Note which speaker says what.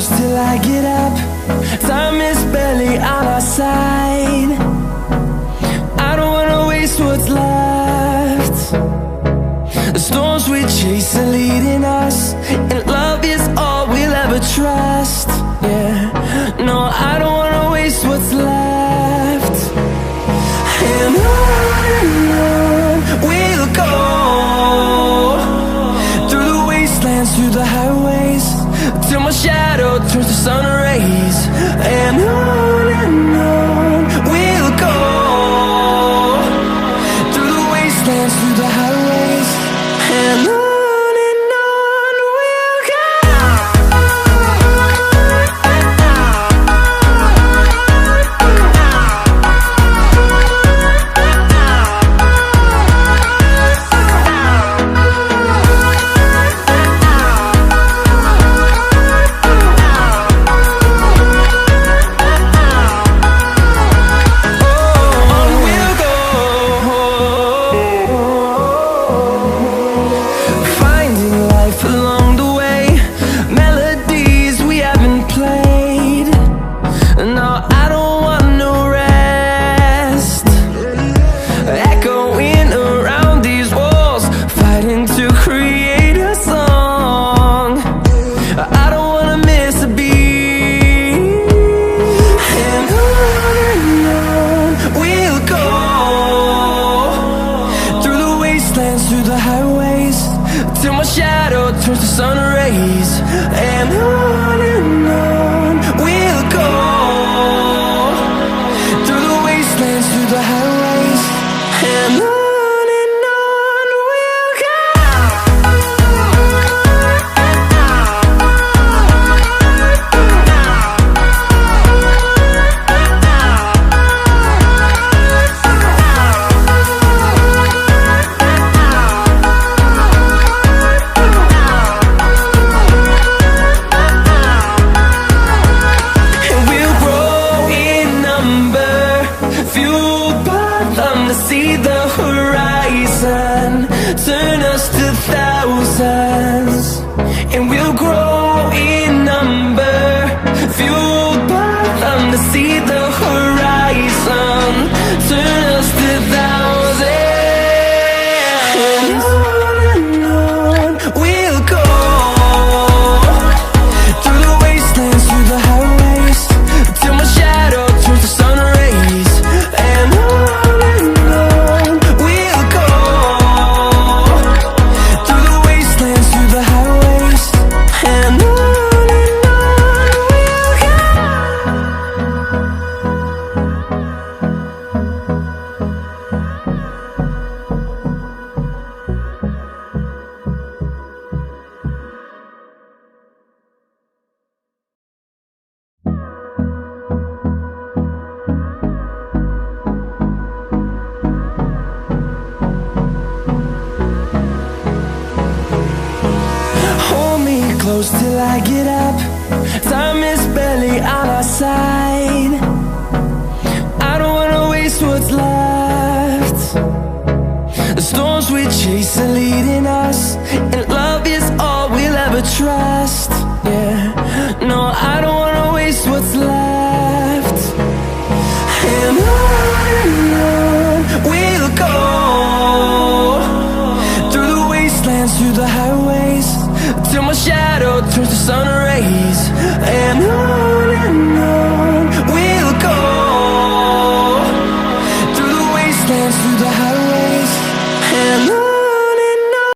Speaker 1: close till I get up. Time is barely on our side. I don't wanna waste what's left. The storms we chase are leading us, and love is all we'll ever trust. Yeah, no, I don't wanna waste what's left. And on we'll go, through the wastelands, through the highways, till my shadow turns to sun rays. And on we'll go, through the wastelands, through the highways, and on we'll go. Through the highways, till my shadow turns to sun rays. And on we'll go, through the wastelands, through the highways, and on we'll go. See the horizon, turn us to thousands, and we'll grow in number, fueled by them. To see the horizon, turn us to thousands, and on we'll go, through the wastelands, through the highways, till my shadow turns to sun rays. And close till I get up. Time is barely on our side. I don't wanna waste what's left. The storms we chase are leading